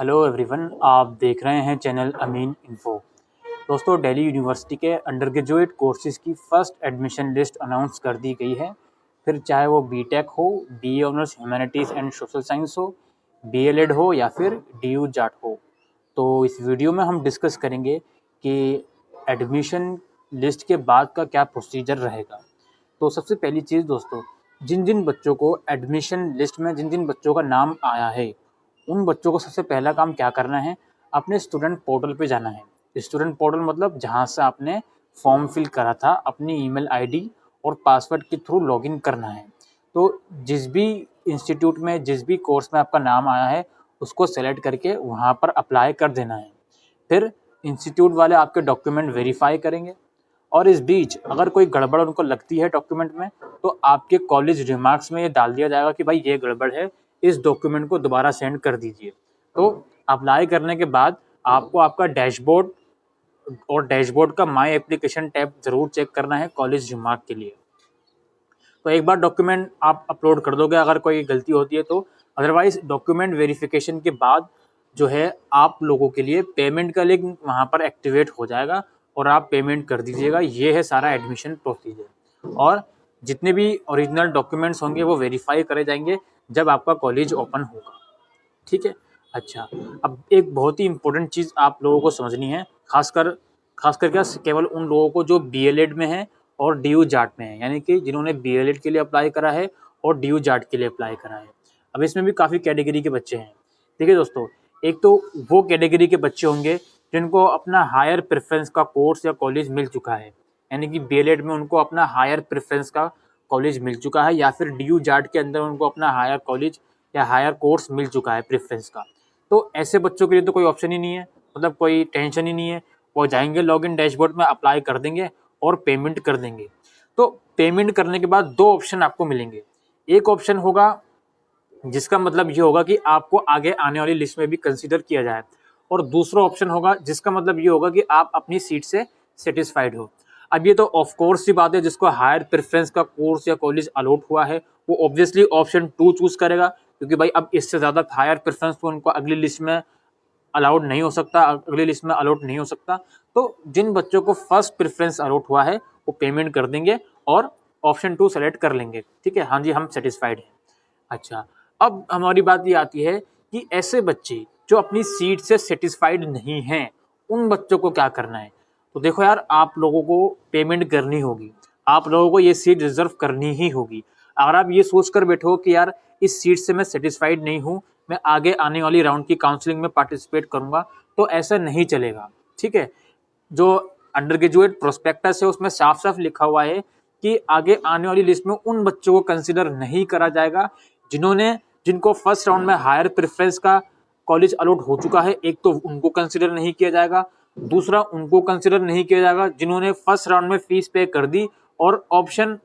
Hello everyone, आप देख रहे हैं चैनल अमीन इन्फो। दोस्तों, दिल्ली यूनिवर्सिटी के अंडर ग्रेजुएट कोर्सेज़ की फ़र्स्ट एडमिशन लिस्ट अनाउंस कर दी गई है। फिर चाहे वो बीटेक हो, BA honours humanities and social science हो, डीएलएड हो या फिर डीयू जाट हो। तो इस वीडियो में हम डिस्कस करेंगे कि एडमिशन लिस्ट के बाद का क्या प्रोसीजर रहेगा। तो सबसे पहली चीज़ दोस्तों, जिन जिन बच्चों को एडमिशन लिस्ट में जिन जिन बच्चों का नाम आया है, उन बच्चों को सबसे पहला काम क्या करना है, अपने स्टूडेंट पोर्टल पे जाना है। स्टूडेंट पोर्टल मतलब जहाँ से आपने फॉर्म फिल करा था, अपनी ईमेल आईडी और पासवर्ड के थ्रू लॉगिन करना है। तो जिस भी इंस्टीट्यूट में, जिस भी कोर्स में आपका नाम आया है, उसको सेलेक्ट करके वहाँ पर अप्लाई कर देना है। फिर इंस्टीट्यूट वाले आपके डॉक्यूमेंट वेरीफाई करेंगे और इस बीच अगर कोई गड़बड़ उनको लगती है डॉक्यूमेंट में, तो आपके कॉलेज रिमार्क्स में ये डाल दिया जाएगा कि भाई ये गड़बड़ है, इस डॉक्यूमेंट को दोबारा सेंड कर दीजिए। तो अप्लाई करने के बाद आपको आपका डैशबोर्ड और डैशबोर्ड का माई एप्लीकेशन टैब ज़रूर चेक करना है कॉलेज रिमार्क के लिए। तो एक बार डॉक्यूमेंट आप अपलोड कर दोगे अगर कोई गलती होती है तो, अदरवाइज डॉक्यूमेंट वेरिफिकेशन के बाद जो है आप लोगों के लिए पेमेंट का लिंक वहाँ पर एक्टिवेट हो जाएगा और आप पेमेंट कर दीजिएगा। ये है सारा एडमिशन प्रोसीजर। और जितने भी ओरिजिनल डॉक्यूमेंट्स होंगे वो वेरीफाई करे जाएंगे जब आपका कॉलेज ओपन होगा। ठीक है। अच्छा, अब एक बहुत ही इम्पोर्टेंट चीज़ आप लोगों को समझनी है, खासकर क्या, केवल उन लोगों को जो बीएलएड में है और डीयू जाट में है, यानी कि जिन्होंने बीएलएड के लिए अप्लाई करा है और डीयू जाट के लिए अप्लाई करा है। अब इसमें भी काफ़ी कैटेगरी के बच्चे हैं। ठीक है दोस्तों, एक तो वो कैटेगरी के बच्चे होंगे जिनको अपना हायर प्रेफरेंस का कोर्स या कॉलेज मिल चुका है, यानी कि बीएलएड में उनको अपना हायर प्रेफरेंस का कॉलेज मिल चुका है, या फिर डीयू जाट के अंदर उनको अपना हायर कॉलेज या हायर कोर्स मिल चुका है प्रेफरेंस का। तो ऐसे बच्चों के लिए तो कोई ऑप्शन ही नहीं है, मतलब कोई टेंशन ही नहीं है। वो जाएंगे, लॉगिन डैशबोर्ड में अप्लाई कर देंगे और पेमेंट कर देंगे। तो पेमेंट करने के बाद दो ऑप्शन आपको मिलेंगे। एक ऑप्शन होगा जिसका मतलब ये होगा कि आपको आगे आने वाली लिस्ट में भी कंसीडर किया जाए, और दूसरा ऑप्शन होगा जिसका मतलब ये होगा कि आप अपनी सीट से सेटिस्फाइड हो। अब ये तो ऑफ कोर्स सी बात है, जिसको हायर प्रेफरेंस का कोर्स या कॉलेज अलॉट हुआ है वो ऑब्वियसली ऑप्शन 2 चूज करेगा, क्योंकि भाई अब इससे ज़्यादा हायर प्रेफरेंस तो उनको अगली लिस्ट में अलाउड नहीं हो सकता, अगली लिस्ट में अलॉट नहीं हो सकता। तो जिन बच्चों को फर्स्ट प्रेफरेंस अलॉट हुआ है वो पेमेंट कर देंगे और ऑप्शन 2 सेलेक्ट कर लेंगे। ठीक है, हाँ जी, हम सेटिस्फाइड हैं। अच्छा, अब हमारी बात ये आती है कि ऐसे बच्चे जो अपनी सीट से सेटिस्फाइड नहीं हैं, उन बच्चों को क्या करना है। तो देखो यार, आप लोगों को पेमेंट करनी होगी, आप लोगों को ये सीट रिजर्व करनी ही होगी। अगर आप ये सोच कर बैठो कि यार इस सीट से मैं सेटिस्फाइड नहीं हूँ, मैं आगे आने वाली राउंड की काउंसलिंग में पार्टिसिपेट करूँगा, तो ऐसा नहीं चलेगा। ठीक है, जो अंडर ग्रेजुएट प्रोस्पेक्टस है उसमें साफ साफ लिखा हुआ है कि आगे आने वाली लिस्ट में उन बच्चों को कंसिडर नहीं करा जाएगा जिनको फर्स्ट राउंड में हायर प्रेफरेंस का कॉलेज अलॉट हो चुका है। एक तो उनको कंसिडर नहीं किया जाएगा, दूसरा उनको कंसिडर नहीं किया जाएगा जिन्होंने फर्स्ट राउंड में फीस पे कर दी और ऑप्शन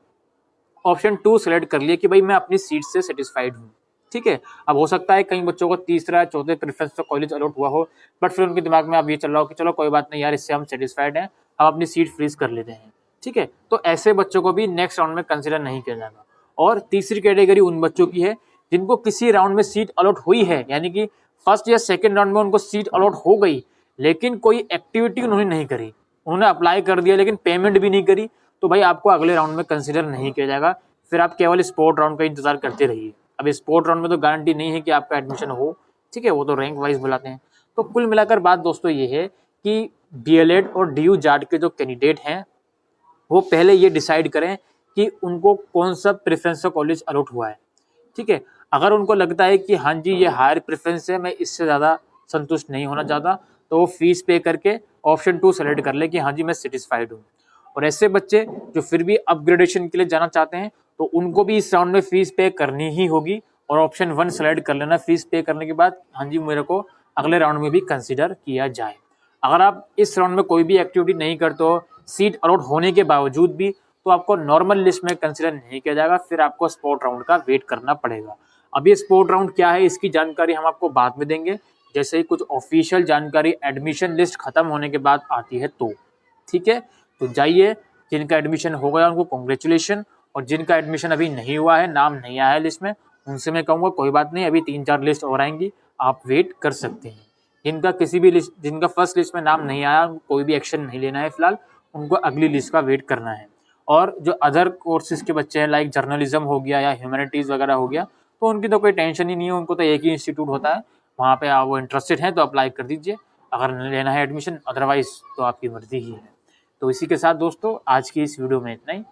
2 सेलेक्ट कर लिया कि भाई मैं अपनी सीट से सेटिस्फाइड हूँ। ठीक है, अब हो सकता है कई बच्चों को तीसरा चौथे प्रेफरेंस का कॉलेज अलॉट हुआ हो, बट फिर उनके दिमाग में अब ये चल रहा हो कि चलो कोई बात नहीं यार, इससे हम सेटिस्फाइड हैं, हम अपनी सीट फ्रीज कर लेते हैं। ठीक है, तो ऐसे बच्चों को भी नेक्स्ट राउंड में कंसिडर नहीं किया जाएगा। और तीसरी कैटेगरी उन बच्चों की है जिनको किसी राउंड में सीट अलॉट हुई है, यानी कि फर्स्ट या सेकेंड राउंड में उनको सीट अलॉट हो गई, लेकिन कोई एक्टिविटी उन्होंने नहीं करी, उन्होंने अप्लाई कर दिया लेकिन पेमेंट भी नहीं करी, तो भाई आपको अगले राउंड में कंसिडर नहीं किया जाएगा। फिर आप केवल स्पोर्ट राउंड का इंतजार करते रहिए। अब स्पोर्ट राउंड में तो गारंटी नहीं है कि आपका एडमिशन हो। ठीक है, वो तो रैंक वाइज बुलाते हैं। तो कुल मिलाकर बात दोस्तों ये है कि डीएलएड और डीयू जाट के जो कैंडिडेट हैं वो पहले ये डिसाइड करें कि उनको कौन सा प्रेफरेंस का कॉलेज अलॉट हुआ है। ठीक है, अगर उनको लगता है कि हाँ जी ये हायर प्रेफरेंस है, मैं इससे ज़्यादा संतुष्ट नहीं होना चाहता, तो वो फीस पे करके ऑप्शन 2 सेलेक्ट कर ले कि हाँ जी मैं सेटिस्फाइड हूँ। और ऐसे बच्चे जो फिर भी अपग्रेडेशन के लिए जाना चाहते हैं, तो उनको भी इस राउंड में फीस पे करनी ही होगी और ऑप्शन 1 सेलेक्ट कर लेना फीस पे करने के बाद, हाँ जी मेरे को अगले राउंड में भी कंसिडर किया जाए। अगर आप इस राउंड में कोई भी एक्टिविटी नहीं करते हो सीट अलॉट होने के बावजूद भी, तो आपको नॉर्मल लिस्ट में कंसिडर नहीं किया जाएगा, फिर आपको स्पोर्ट राउंड का वेट करना पड़ेगा। अब ये स्पोर्ट राउंड क्या है इसकी जानकारी हम आपको बाद में देंगे, जैसे ही कुछ ऑफिशियल जानकारी एडमिशन लिस्ट खत्म होने के बाद आती है तो। ठीक है, तो जाइए, जिनका एडमिशन हो गया उनको कॉन्ग्रेचुलेशन, और जिनका एडमिशन अभी नहीं हुआ है, नाम नहीं आया है लिस्ट में, उनसे मैं कहूँगा कोई बात नहीं, अभी 3-4 लिस्ट और आएंगी, आप वेट कर सकते हैं। जिनका किसी भी लिस्ट, जिनका फर्स्ट लिस्ट में नाम नहीं आया, कोई भी एक्शन नहीं लेना है फिलहाल, उनको अगली लिस्ट का वेट करना है। और जो अदर कोर्सेज के बच्चे हैं लाइक जर्नलिज्म हो गया या ह्यूमैनिटीज़ वगैरह हो गया, तो उनकी तो कोई टेंशन ही नहीं है, उनको तो एक ही इंस्टीट्यूट होता है, वहाँ पे आप वो इंटरेस्टेड हैं तो अप्लाई कर दीजिए अगर लेना है एडमिशन, अदरवाइज़ तो आपकी मर्ज़ी ही है। तो इसी के साथ दोस्तों आज की इस वीडियो में इतना ही।